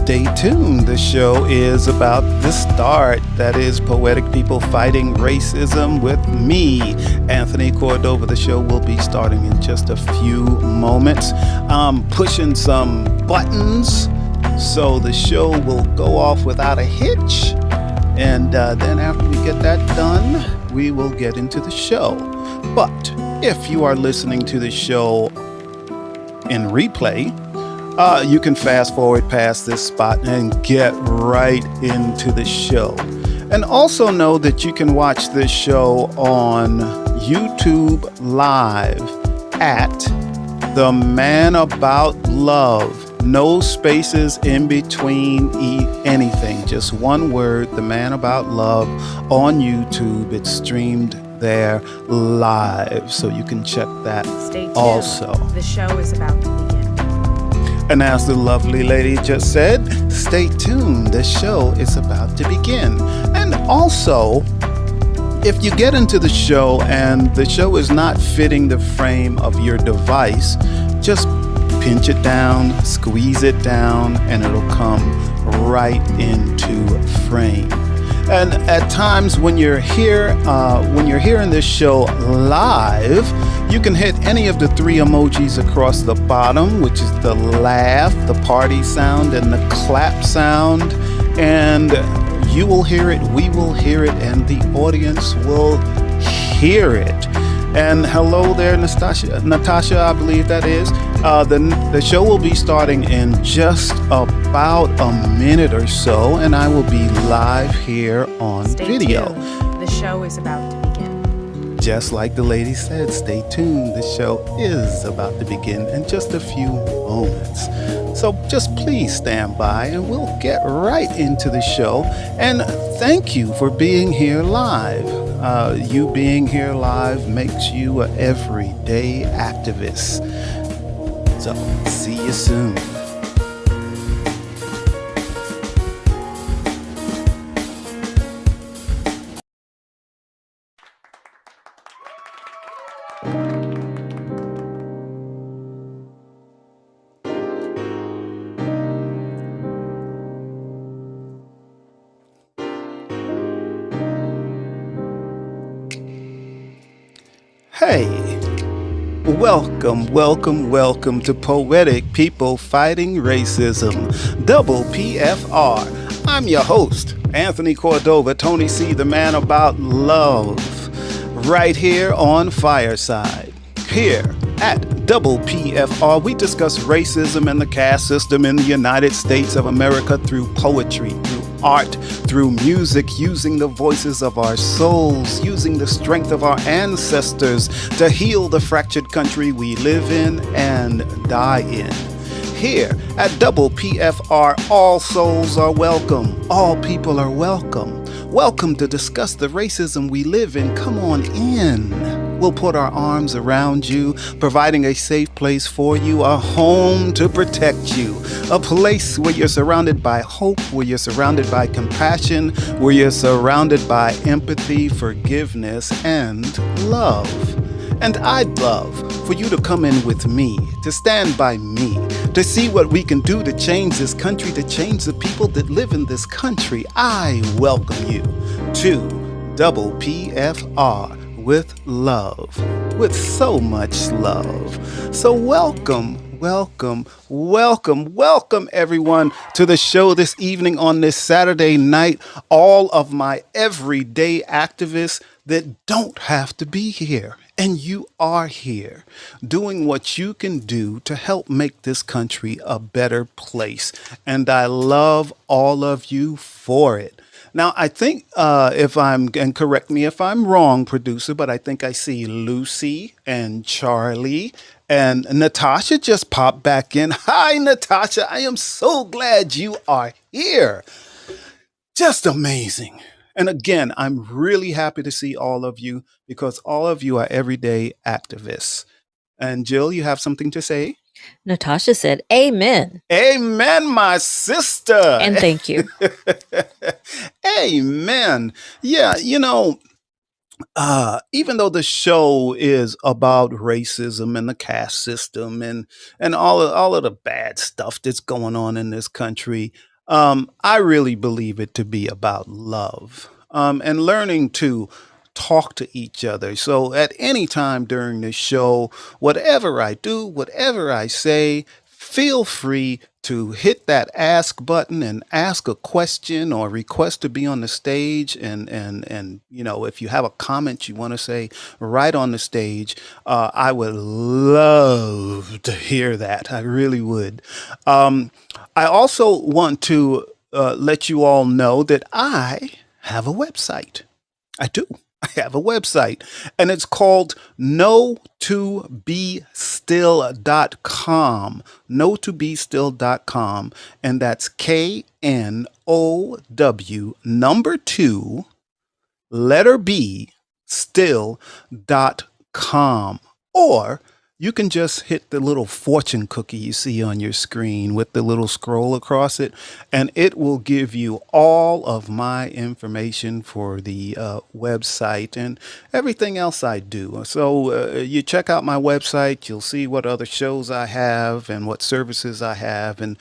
Stay tuned. The show is about the start. That is Poetic People Fighting Racism with me, Anthony Cordova. The show will be starting in just a few moments. I'm pushing some buttons so the show will go off without a hitch. And then after we get that done, we will get into the show. But if you are listening to the show in replay, you can fast forward past this spot and get right into the show. And also know that you can watch this show on YouTube Live at The Man About Love. No spaces in between anything. Just one word, The Man About Love on YouTube. It's streamed there live, so you can check that. Stay tuned. Also. The show is about to begin. And as the lovely lady just said, stay tuned. The show is about to begin. And also, if you get into the show and the show is not fitting the frame of your device, just pinch it down, squeeze it down, and it'll come right into frame. And at times when you're here, when you're hearing this show live, you can hit any of the three emojis across the bottom, which is the laugh, the party sound, and the clap sound. And you will hear it, we will hear it, and the audience will hear it. And hello there, Natasha, I believe that is. The show will be starting in just about a minute or so, and I will be live here on Stay video. tuned. The show is about to begin. Just like the lady said, stay tuned. The show is about to begin in just a few moments. So just please stand by and we'll get right into the show. And thank you for being here live. You being here live makes you an everyday activist. So see you soon. Hey, welcome to Poetic People Fighting Racism, double PFR. I'm your host, Anthony Cordova, Tony C, the Man About Love, right here on Fireside. Here at double PFR, we discuss racism and the caste system in the United States of America through poetry, through art, through music, using the voices of our souls, using the strength of our ancestors to heal the fractured country we live in and die in. Here at Double PFR, all souls are welcome. All people are welcome. Welcome to discuss the racism we live in. Come on in. We'll put our arms around you, providing a safe place for you, a home to protect you, a place where you're surrounded by hope, where you're surrounded by compassion, where you're surrounded by empathy, forgiveness, and love. And I'd love for you to come in with me, to stand by me, to see what we can do to change this country, to change the people that live in this country. I welcome you to Double PFR. With love, with so much love. So welcome everyone to the show this evening on this Saturday night. All of my everyday activists that don't have to be here. And you are here doing what you can do to help make this country a better place. And I love all of you for it. Now, I think and correct me if I'm wrong, producer, but I think I see Lucy and Charlie and Natasha just popped back in. Hi, Natasha. I am so glad you are here. Just amazing. And again, I'm really happy to see all of you because all of you are everyday activists. And Jill, you have something to say? Natasha said, amen. Amen, my sister. And thank you. Amen. Yeah, even though the show is about racism and the caste system and all of the bad stuff that's going on in this country, I really believe it to be about love and learning to talk to each other. So at any time during this show, whatever I do, whatever I say, feel free to hit that ask button and ask a question or request to be on the stage. And if you have a comment you want to say right on the stage, I would love to hear that. I really would. I also want to let you all know that I have a website. I do. I have a website, and it's called know2bestill.com. Know2bestill.com, and that's KNOW number 2 letter B still.com. Or you can just hit the little fortune cookie you see on your screen with the little scroll across it, and it will give you all of my information for the website and everything else I do. So you check out my website, you'll see what other shows I have and what services I have and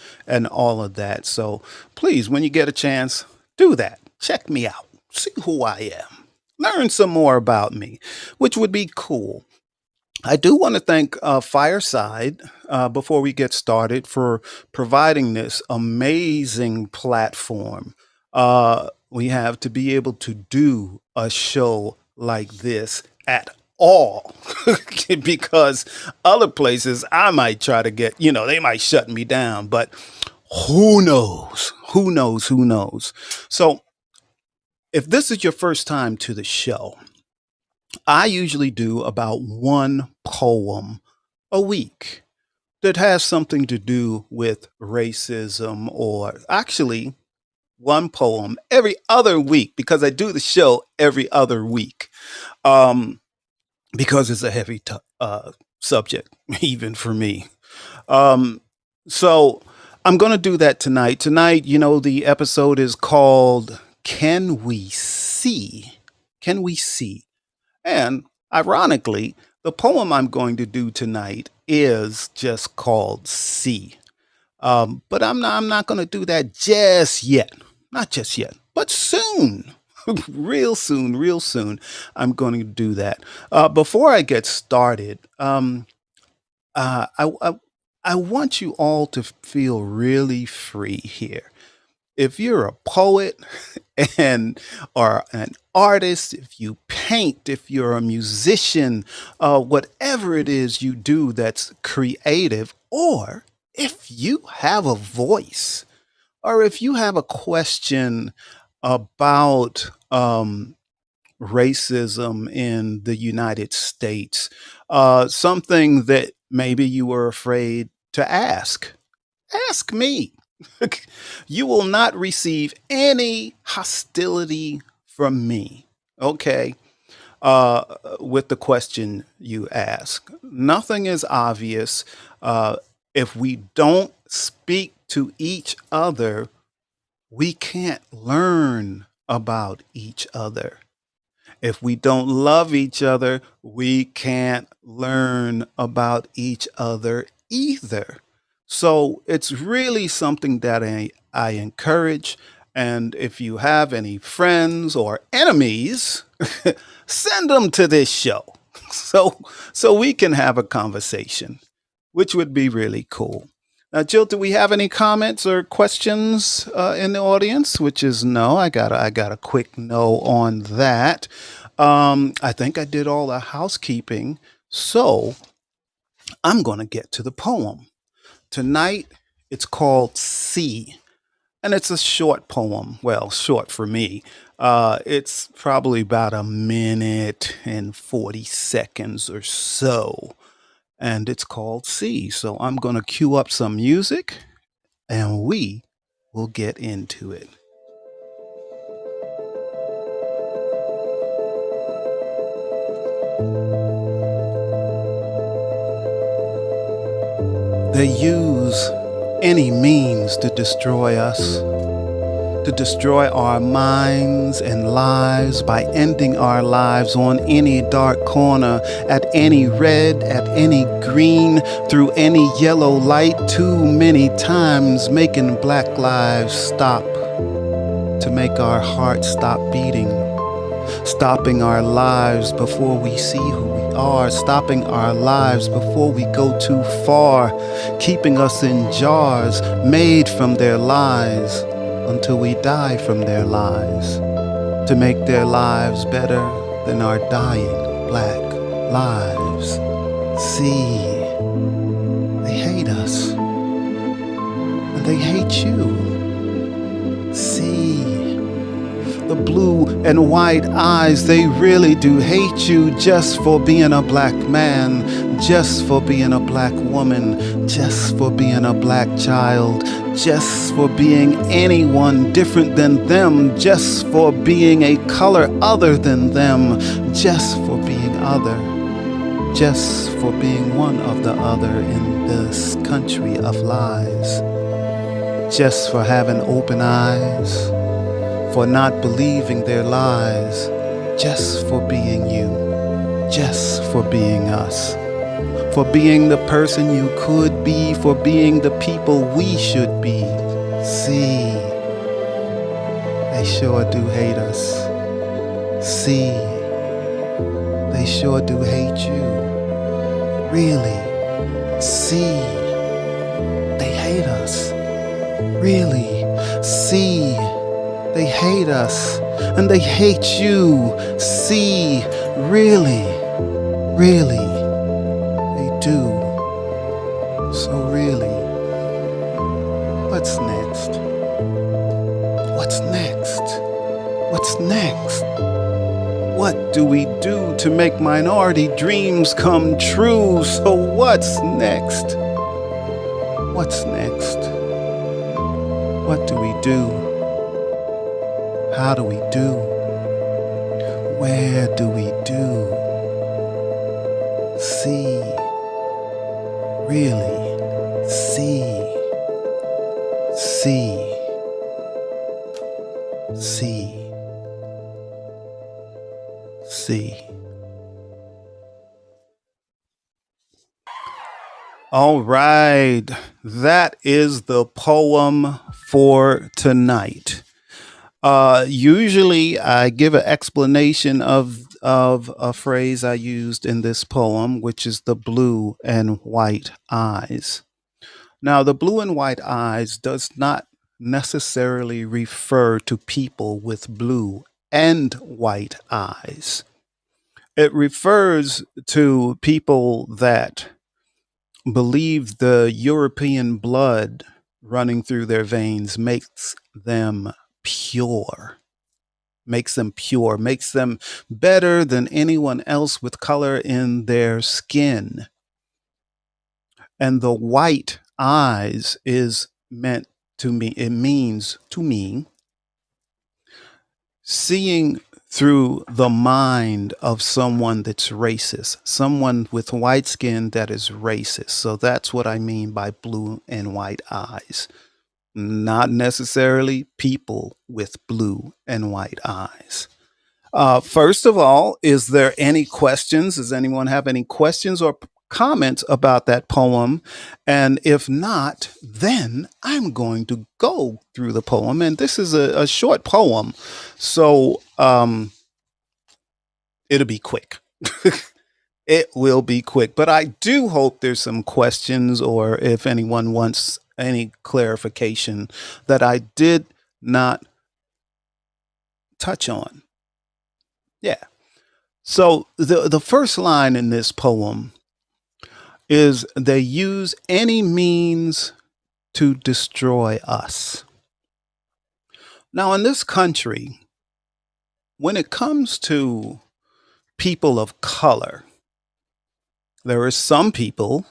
all of that. So please, when you get a chance, do that. Check me out. See who I am. Learn some more about me, which would be cool. I do want to thank Fireside before we get started for providing this amazing platform we have to be able to do a show like this at all. Because other places I might try to get, they might shut me down, but who knows? Who knows? Who knows? So if this is your first time to the show, I usually do about one poem a week that has something to do with racism, or actually one poem every other week because I do the show every other week because it's a heavy subject, even for me. So I'm going to do that tonight. Tonight, the episode is called Can We See? Can We See? And ironically, the poem I'm going to do tonight is just called See. But I'm not going to do that just yet. Not just yet, but soon. Real soon, real soon, I'm going to do that. Before I get started, I, I, I want you all to feel really free here. If you're a poet and or an artist, if you paint, if you're a musician, whatever it is you do that's creative, or if you have a voice, or if you have a question about racism in the United States, something that maybe you were afraid to ask me. You will not receive any hostility from me, okay? With the question you ask. Nothing is obvious. If we don't speak to each other, we can't learn about each other. If we don't love each other, we can't learn about each other either. So it's really something that I encourage. And if you have any friends or enemies, send them to this show so we can have a conversation, which would be really cool. Now, Jill, do we have any comments or questions in the audience? Which is no. I got a quick no on that. I think I did all the housekeeping, so I'm going to get to the poem. Tonight, it's called See, and it's a short poem. Well, short for me. It's probably about a minute and 40 seconds or so, and it's called See. So I'm going to cue up some music, and we will get into it. They use any means to destroy us. to destroy our minds and lives by ending our lives on any dark corner, at any red, at any green, through any yellow light, too many times making black lives stop, to make our hearts stop beating, stopping our lives before we see who we are, stopping our lives before we go too far, keeping us in jars made from their lies until we die from their lies, to make their lives better than our dying black lives. See, they hate us, and they hate you. See, the blue and white eyes, they really do hate you just for being a black man, just for being a black woman, just for being a black child, just for being anyone different than them, just for being a color other than them, just for being other, just for being one of the other in this country of lies, just for having open eyes, for not believing their lies, just for being you, just for being us, for being the person you could be, for being the people we should be. See, they sure do hate us. See, they sure do hate you. Really, see, they hate us. Really, see, they hate us, and they hate you. See, really, really, they do. So really, what's next? What's next? What's next? What do we do to make minority dreams come true? So what's next? What's next? What do we do? How do we do? Where do we do? See, really, see, see, see, see. All right, that is the poem for tonight. Usually I give an explanation of a phrase I used in this poem, which is the blue and white eyes. Now, the blue and white eyes does not necessarily refer to people with blue and white eyes. It refers to people that believe the European blood running through their veins makes them pure, makes them better than anyone else with color in their skin. And the white eyes is meant to me, it means to me, seeing through the mind of someone that's racist, someone with white skin that is racist. So that's what I mean by blue and white eyes. Not necessarily people with blue and white eyes. First of all, is there any questions? Does anyone have any questions or comments about that poem? And if not, then I'm going to go through the poem. And this is a short poem, so it'll be quick. It will be quick. But I do hope there's some questions, or if anyone wants any clarification that I did not touch on. Yeah. So the first line in this poem is, they use any means to destroy us. Now, in this country, when it comes to people of color, there are some people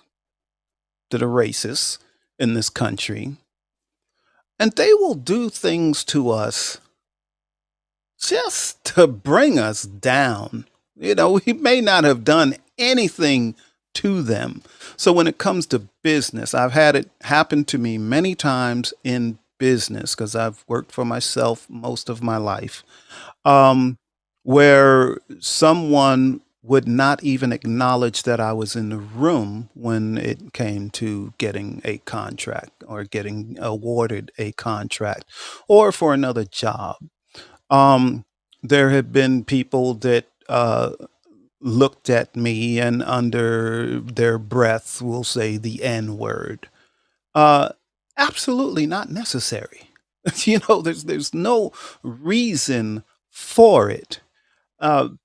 that are racist in this country, and they will do things to us just to bring us down. You know, we may not have done anything to them. So when it comes to business, I've had it happen to me many times in business, because I've worked for myself most of my life, um, where someone would not even acknowledge that I was in the room when it came to getting a contract or getting awarded a contract or for another job. Um, there have been people that looked at me and under their breath will say the N word. Uh, Absolutely not necessary. There's no reason for it.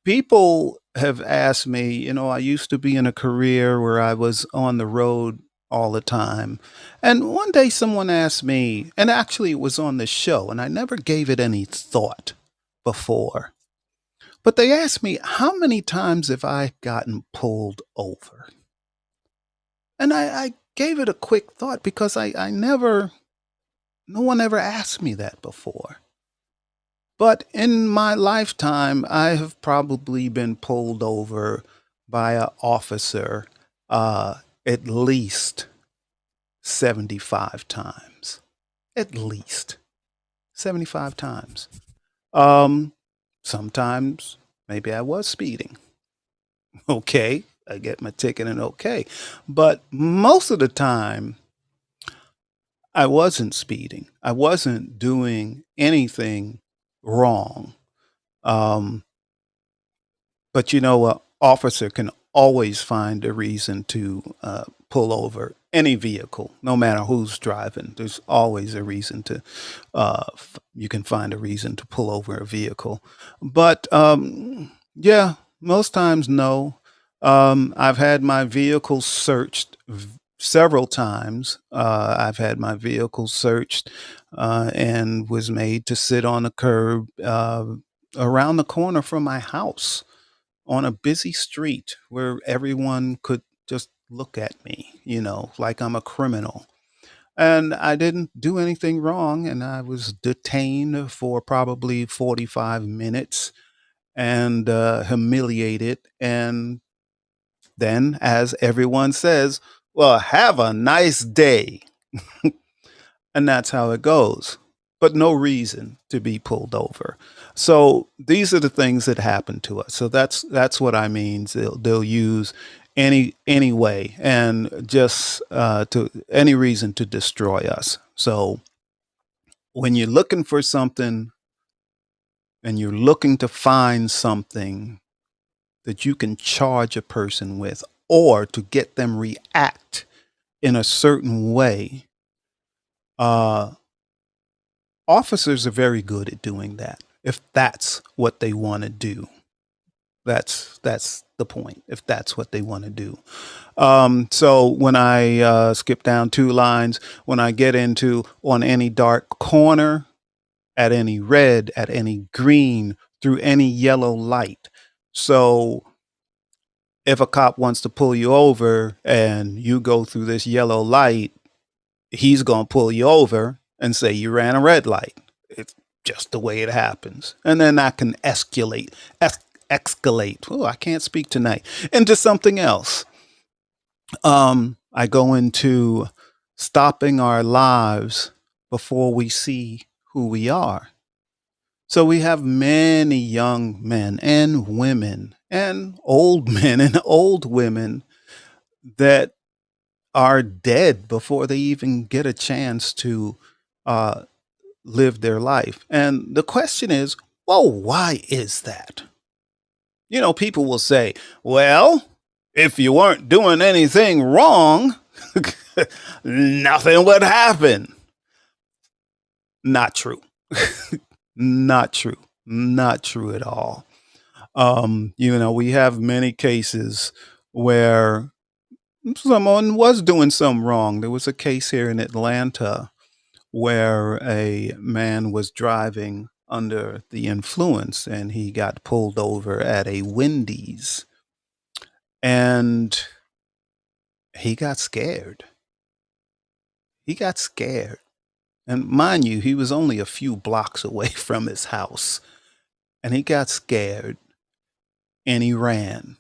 People have asked me, I used to be in a career where I was on the road all the time. And one day someone asked me, and actually it was on the show, and I never gave it any thought before. But they asked me, how many times have I gotten pulled over? And I gave it a quick thought because I never, no one ever asked me that before. But in my lifetime, I have probably been pulled over by an officer at least 75 times. At least 75 times. Um, Sometimes maybe I was speeding. Okay, I get my ticket and okay. But most of the time, I wasn't speeding. I wasn't doing anything wrong. Um, but an officer can always find a reason to pull over any vehicle, no matter who's driving. There's always a reason to, you can find a reason to pull over a vehicle. But yeah, most times, no. I've had my vehicle searched several times. I've had my vehicle searched and was made to sit on a curb around the corner from my house on a busy street where everyone could just look at me, like I'm a criminal. And I didn't do anything wrong, and I was detained for probably 45 minutes and humiliated. And then, as everyone says, well, have a nice day. And that's how it goes. But no reason to be pulled over. So these are the things that happen to us. So that's what I mean. They'll use any way and just to any reason to destroy us. So when you're looking for something and you're looking to find something that you can charge a person with or to get them react in a certain way, uh, officers are very good at doing that. If that's what they want to do, that's the point. If that's what they want to do. So when I skip down two lines, when I get into on any dark corner, at any red, at any green, through any yellow light. So if a cop wants to pull you over and you go through this yellow light, he's going to pull you over and say you ran a red light. It's just the way it happens. And then I can escalate. Oh, I can't speak tonight. Into something else. I go into stopping our lives before we see who we are. So we have many young men and women and old men and old women that are dead before they even get a chance to live their life. And the question is, well, why is that? People will say, well, if you weren't doing anything wrong, nothing would happen. Not true. Not true. Not true at all. We have many cases where someone was doing something wrong. There was a case here in Atlanta where a man was driving under the influence and he got pulled over at a Wendy's and he got scared. He got scared. And mind you, he was only a few blocks away from his house and he got scared and he ran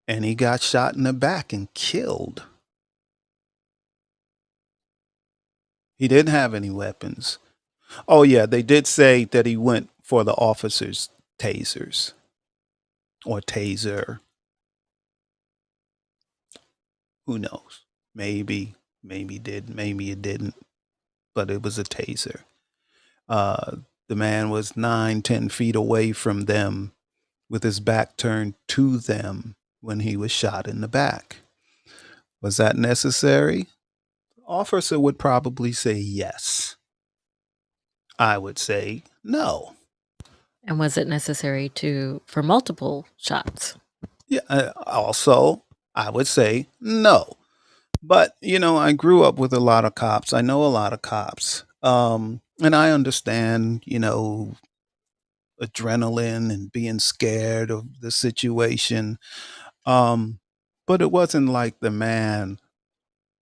and he got shot in the back and killed. He didn't have any weapons. Oh, yeah, they did say that he went for the officers' tasers or taser. Who knows? Maybe did, maybe it didn't, but it was a taser. Uh, the man was 9, 10 feet away from them with his back turned to them when he was shot in the back. Was that necessary? The officer would probably say yes. I would say no. And was it necessary for multiple shots? Yeah. Also, I would say no. But I grew up with a lot of cops. I know a lot of cops, and I understand, adrenaline and being scared of the situation. Um, but it wasn't like the man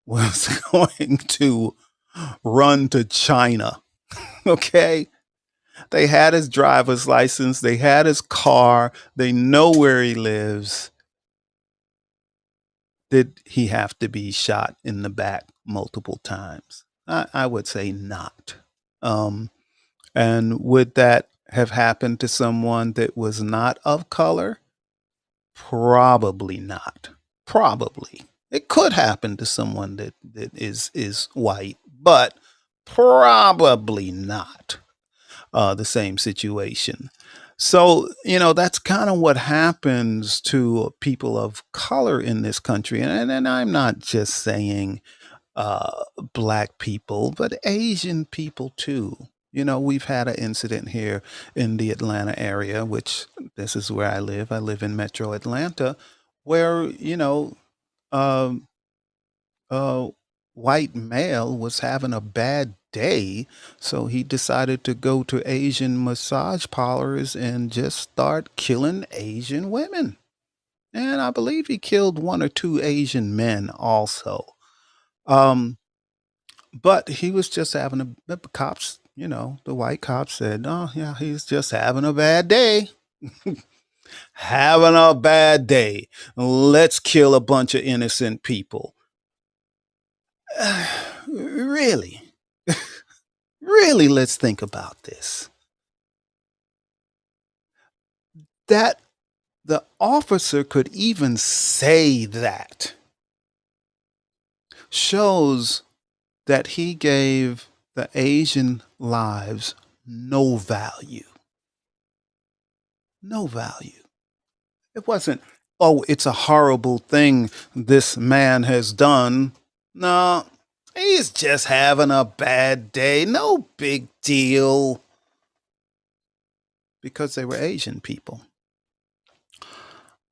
was going to run to China. Okay. They had his driver's license, they had his car, they know where he lives. Did he have to be shot in the back multiple times? I would say not. Um, and would that have happened to someone that was not of color? Probably not. Probably. It could happen to someone that is white, but probably not the same situation. So, that's kind of what happens to people of color in this country. And I'm not just saying black people, but Asian people too. We've had an incident here in the Atlanta area, which this is where I live. I live in Metro Atlanta, where, um, a white male was having a bad day, so he decided to go to Asian massage parlors and just start killing Asian women. And I believe he killed one or two Asian men also. Um, but he was just having the cops, the white cops said, "Oh, yeah, he's just having a bad day." Having a bad day. Let's kill a bunch of innocent people. Really? Really, let's think about this. That the officer could even say that shows that he gave the Asian lives no value. No value. It wasn't, oh, it's a horrible thing this man has done. No, he's just having a bad day. No big deal. Because they were Asian people.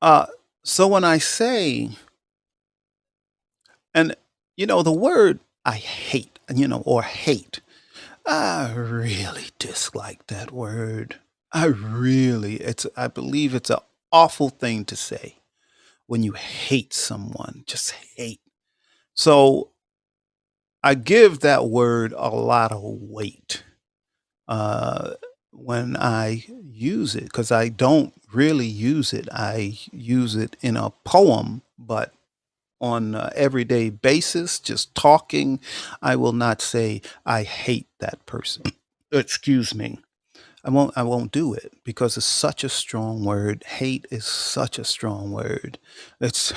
Uh, so when I say, and the word I hate, or hate, I really dislike that word. I believe it's an awful thing to say when you hate someone, just hate. So I give that word a lot of weight when I use it, because I don't really use it. I use it in a poem, but on an everyday basis, just talking, I will not say I hate that person. Excuse me. I won't do it because it's such a strong word. Hate is such a strong word. It's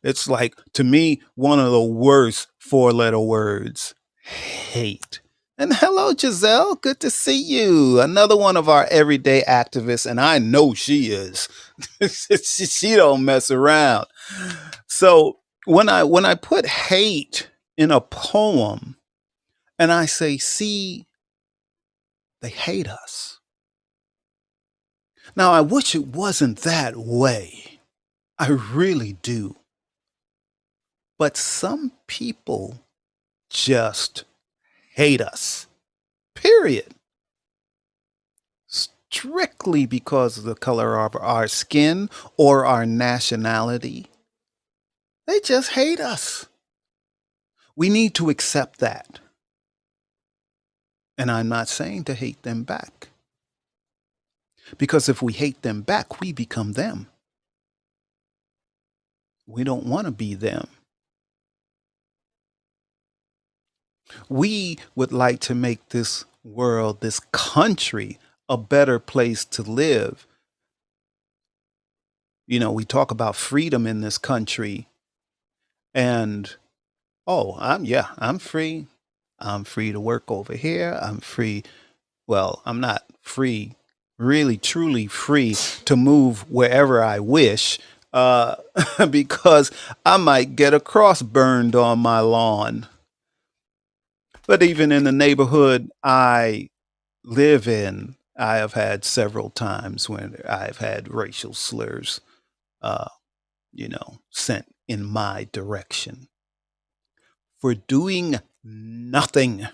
it's like, to me, one of the worst four-letter words. Hate. And hello, Giselle. Good to see you. Another one of our everyday activists, and I know she is. She don't mess around. So when I put hate in a poem and I say, see, they hate us. Now, I wish it wasn't that way. I really do. But some people just hate us, period. Strictly because of the color of our skin or our nationality. They just hate us. We need to accept that. And I'm not saying to hate them back. Because if we hate them back, we become them. We don't want to be them. We would like to make this world, this country, a better place to live. You know, we talk about freedom in this country, and I'm free. I'm free to work over here. I'm free. Well, I'm not free, really, truly free to move wherever I wish, uh, because I might get a cross burned on my lawn. But even in the neighborhood I live in, I have had several times when I've had racial slurs, uh, sent in my direction for doing nothing,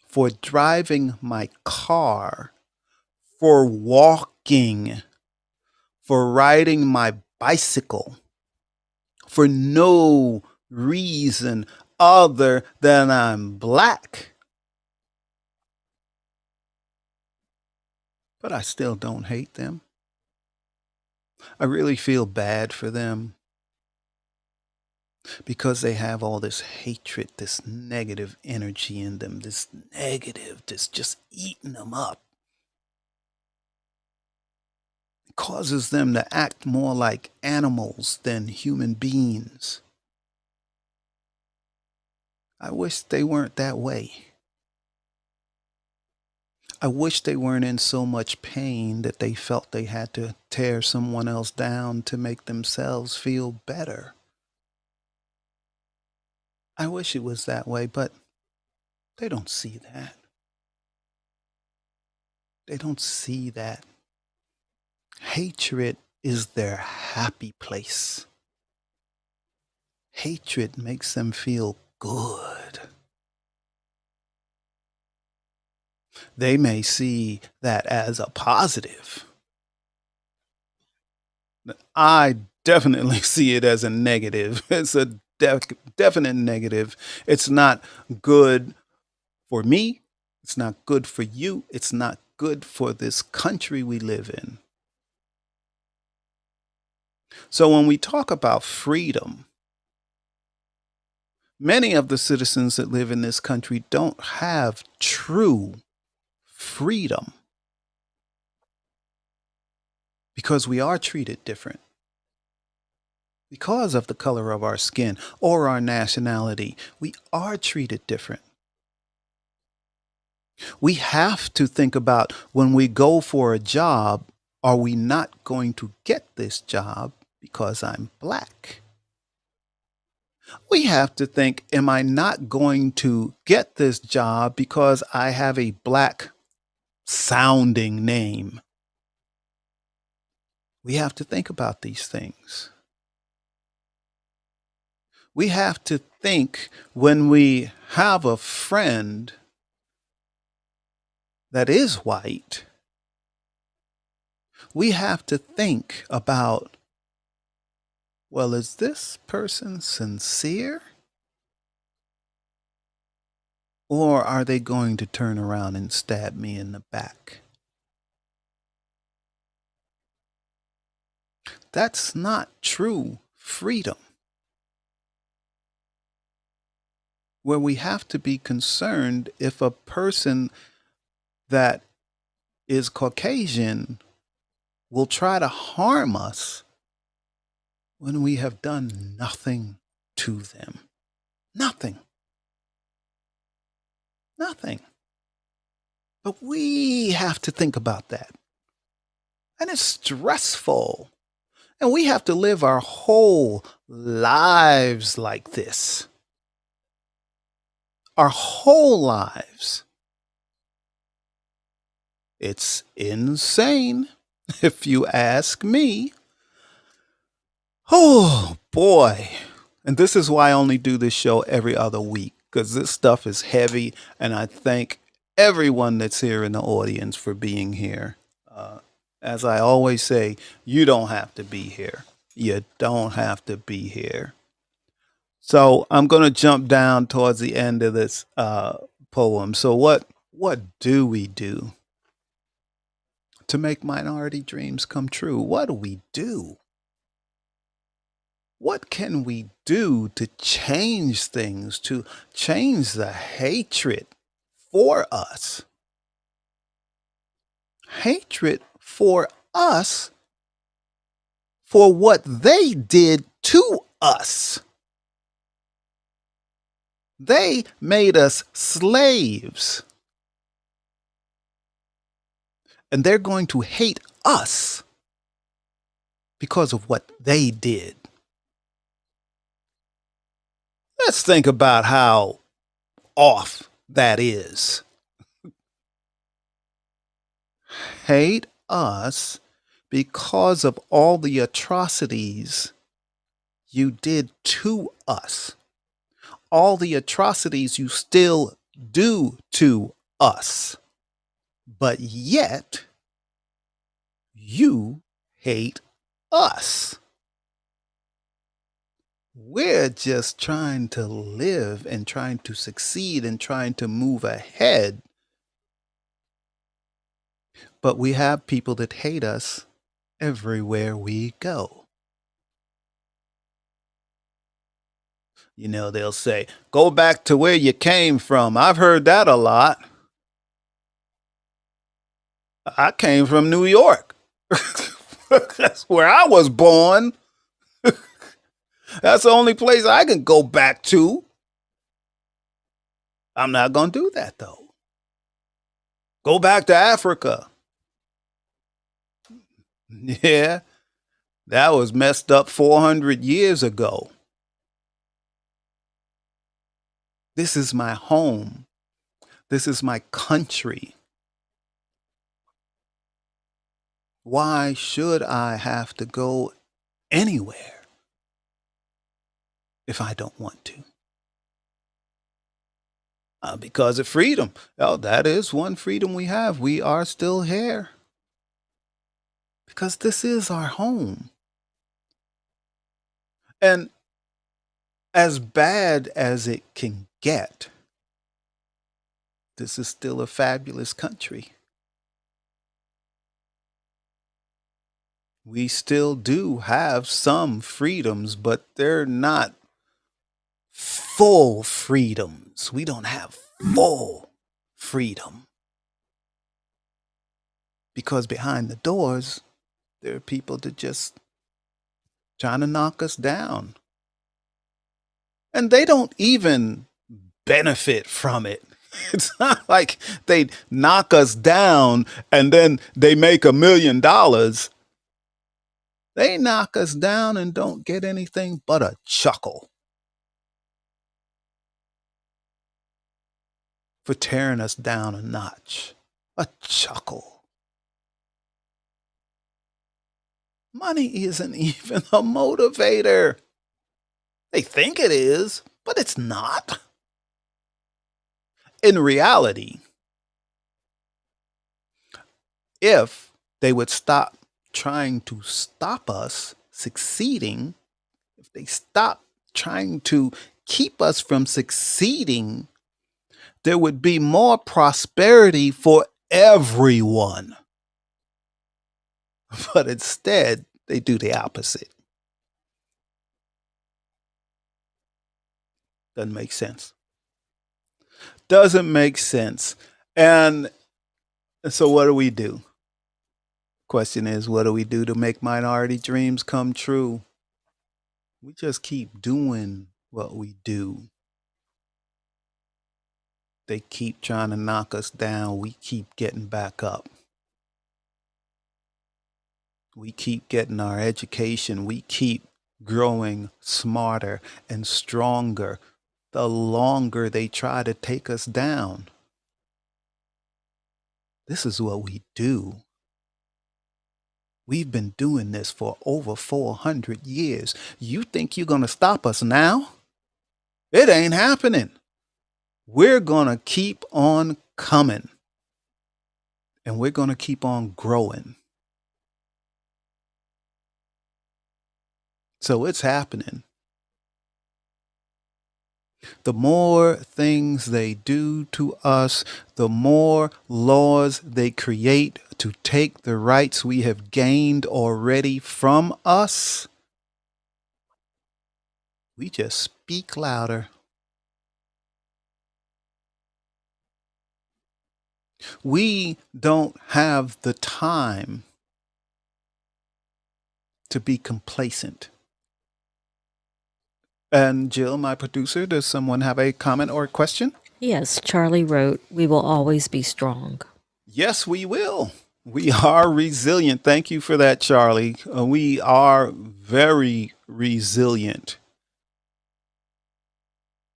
for driving my car, for walking, for riding my bicycle, for no reason other than I'm black. But I still don't hate them. I really feel bad for them because they have all this hatred, this negative energy in them, this negative that's just eating them up. It causes them to act more like animals than human beings. I wish they weren't that way. I wish they weren't in so much pain that they felt they had to tear someone else down to make themselves feel better. I wish it was that way, but they don't see that. They don't see that. Hatred is their happy place. Hatred makes them feel good. They may see that as a positive. I definitely see it as a negative. It's a definite negative. It's not good for me. It's not good for you. It's not good for this country we live in. So when we talk about freedom, many of the citizens that live in this country don't have true freedom because we are treated different because of the color of our skin or our nationality. We are treated different. We have to think about when we go for a job, are we not going to get this job because I'm black? We have to think, am I not going to get this job because I have a black sounding name? We have to think about these things. We have to think when we have a friend that is white, we have to think about, well, is this person sincere? Or are they going to turn around and stab me in the back? That's not true freedom. Where we have to be concerned if a person that is Caucasian will try to harm us when we have done nothing to them. Nothing. Nothing. But we have to think about that. And it's stressful. And we have to live our whole lives like this. Our whole lives. It's insane, if you ask me. Oh, boy. And this is why I only do this show every other week, because this stuff is heavy, and I thank everyone that's here in the audience for being here. As I always say, you don't have to be here. You don't have to be here. So I'm going to jump down towards the end of this poem. So what do we do to make minority dreams come true? What do we do? What can we do to change things, to change the hatred for us? Hatred for us for what they did to us. They made us slaves. And they're going to hate us because of what they did. Let's think about how off that is. Hate us because of all the atrocities you did to us. All the atrocities you still do to us. But yet, you hate us. We're just trying to live and trying to succeed and trying to move ahead. But we have people that hate us everywhere we go. You know, they'll say, go back to where you came from. I've heard that a lot. I came from New York. That's where I was born. That's the only place I can go back to. I'm not going to do that, though. Go back to Africa. Yeah, that was messed up 400 years ago. This is my home. This is my country. Why should I have to go anywhere if I don't want to? Because of freedom. Oh, that is one freedom we have. We are still here. Because this is our home. And as bad as it can get, this is still a fabulous country. We still do have some freedoms, but they're not full freedoms. We don't have full freedom. Because behind the doors, there are people that just trying to knock us down. And they don't even benefit from it. It's not like they knock us down and then they make $1 million. They knock us down and don't get anything but a chuckle for tearing us down a notch. A chuckle. Money isn't even a motivator. They think it is, but it's not. In reality, if they would stop trying to stop us succeeding, if they stop trying to keep us from succeeding, there would be more prosperity for everyone. But instead, they do the opposite. Doesn't make sense. Doesn't make sense. And so what do? Question is, what do we do to make minority dreams come true? We just keep doing what we do. They keep trying to knock us down. We keep getting back up. We keep getting our education. We keep growing smarter and stronger the longer they try to take us down. This is what we do. We've been doing this for over 400 years. You think you're going to stop us now? It ain't happening. We're going to keep on coming. And we're going to keep on growing. So it's happening. The more things they do to us, the more laws they create to take the rights we have gained already from us, We just speak louder. We don't have the time to be complacent. And Jill, my producer, does someone have a comment or a question? Yes, Charlie wrote, "We will always be strong." Yes, we will. We are resilient. Thank you for that, Charlie. We are very resilient.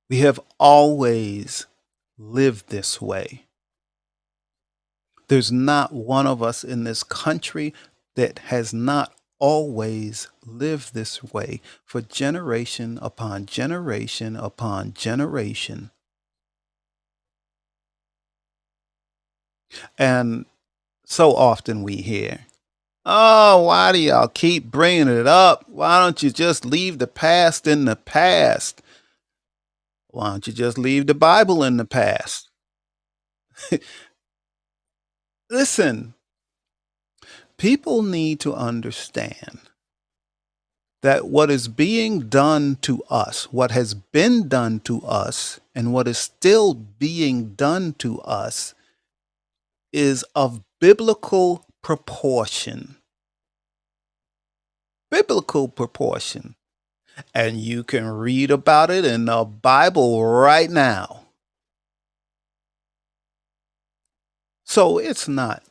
We have always lived this way. There's not one of us in this country that has not always lived this way for generation upon generation upon generation. And so often we hear, oh, why do y'all keep bringing it up? Why don't you just leave the past in the past? Why don't you just leave the Bible in the past? Listen, people need to understand that what is being done to us, what has been done to us, and what is still being done to us is of biblical proportion. Biblical proportion. And you can read about it in the Bible right now. So it's not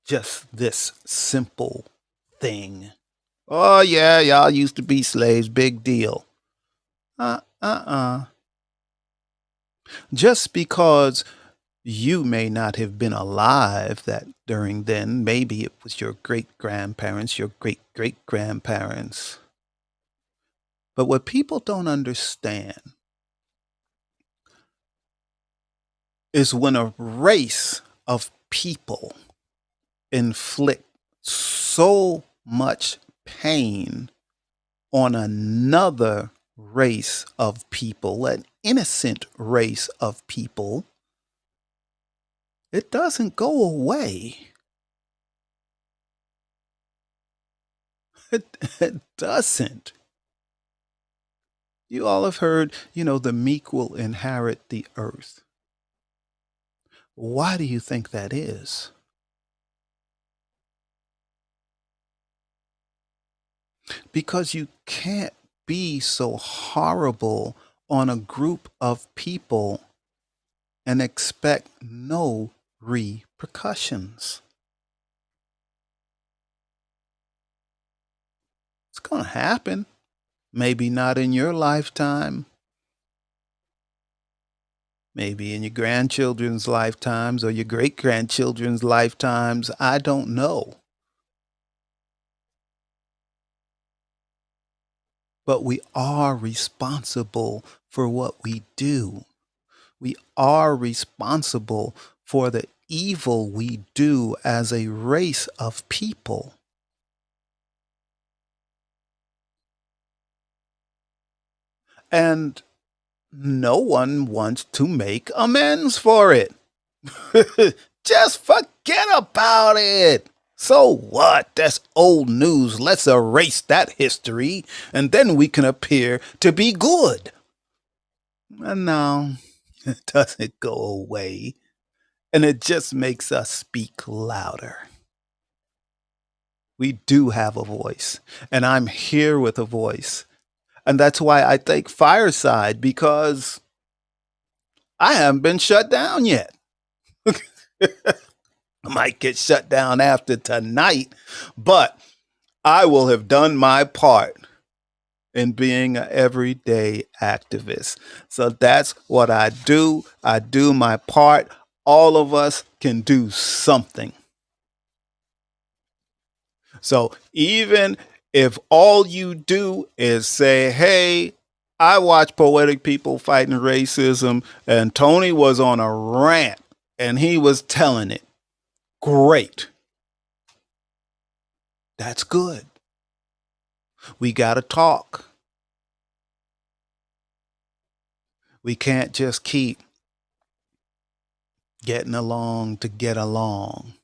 just this simple thing. Oh, yeah, y'all used to be slaves, big deal. Just because you may not have been alive that during then, maybe it was your great-grandparents, your great-great-grandparents. But what people don't understand is when a race of people inflict so much pain on another race of people, an innocent race of people, it doesn't go away. It doesn't. You all have heard, the meek will inherit the earth. Why do you think that is? Because you can't be so horrible on a group of people and expect no repercussions. It's going to happen. Maybe not in your lifetime. Maybe in your grandchildren's lifetimes or your great-grandchildren's lifetimes. I don't know. But we are responsible for what we do. We are responsible for the evil we do as a race of people. And no one wants to make amends for it. Just forget about it. So what? That's old news. Let's erase that history, and then we can appear to be good. And no, it doesn't go away. And it just makes us speak louder. We do have a voice, and I'm here with a voice. And that's why I think Fireside, because I haven't been shut down yet. I might get shut down after tonight, but I will have done my part in being an everyday activist. So that's what I do. I do my part. All of us can do something. So even if all you do is say, hey, I watch Poetic People Fighting Racism, and Tony was on a rant and he was telling it, great. That's good. We got to talk. We can't just keep getting along to get along.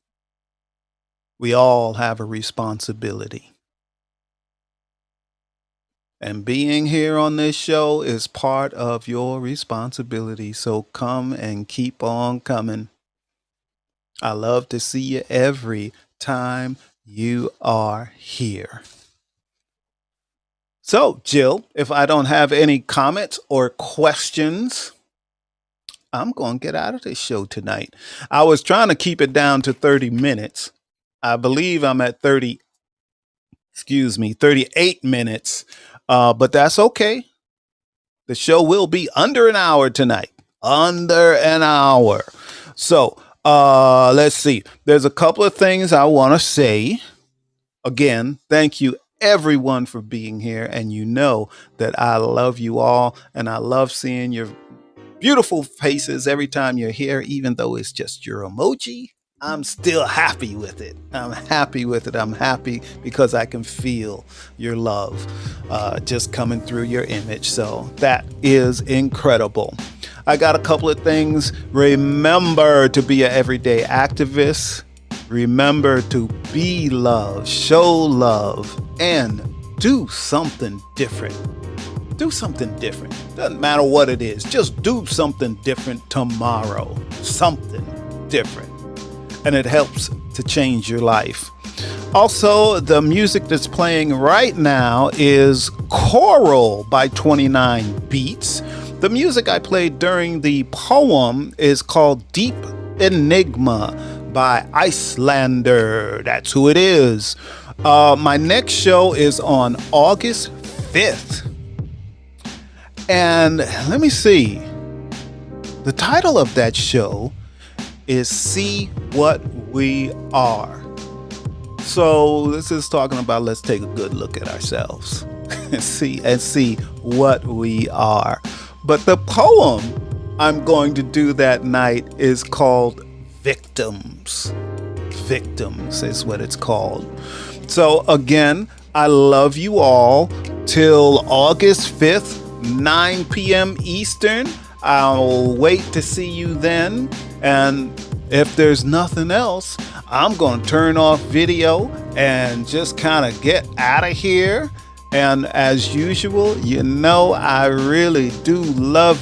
We all have a responsibility. And being here on this show is part of your responsibility. So come and keep on coming. I love to see you every time you are here. So, Jill, if I don't have any comments or questions, I'm going to get out of this show tonight. I was trying to keep it down to 30 minutes. I believe I'm at 38 minutes. But that's okay. The show will be under an hour tonight. Under an hour. So, let's see. There's a couple of things I want to say. Again, thank you everyone for being here. And you know that I love you all. And I love seeing your beautiful faces every time you're here, even though it's just your emoji. I'm still happy with it. I'm happy with it. I'm happy because I can feel your love just coming through your image. So that is incredible. I got a couple of things. Remember to be an everyday activist. Remember to be love, show love, and do something different. Do something different. Doesn't matter what it is. Just do something different tomorrow. Something different. And it helps to change your life. Also, the music that's playing right now is Choral by 29 Beats. The music I played during the poem is called Deep Enigma by Icelander. That's who it is. My next show is on August 5th. And let me see. The title of that show is See What We Are. So this is talking about let's take a good look at ourselves and see what we are. But the poem I'm going to do that night is called Victims. Victims is what it's called. So again, I love you all till August 5th, 9 p.m. Eastern. I'll wait to see you then. And if there's nothing else, I'm going to turn off video and just kind of get out of here. And as usual, you know, I really do love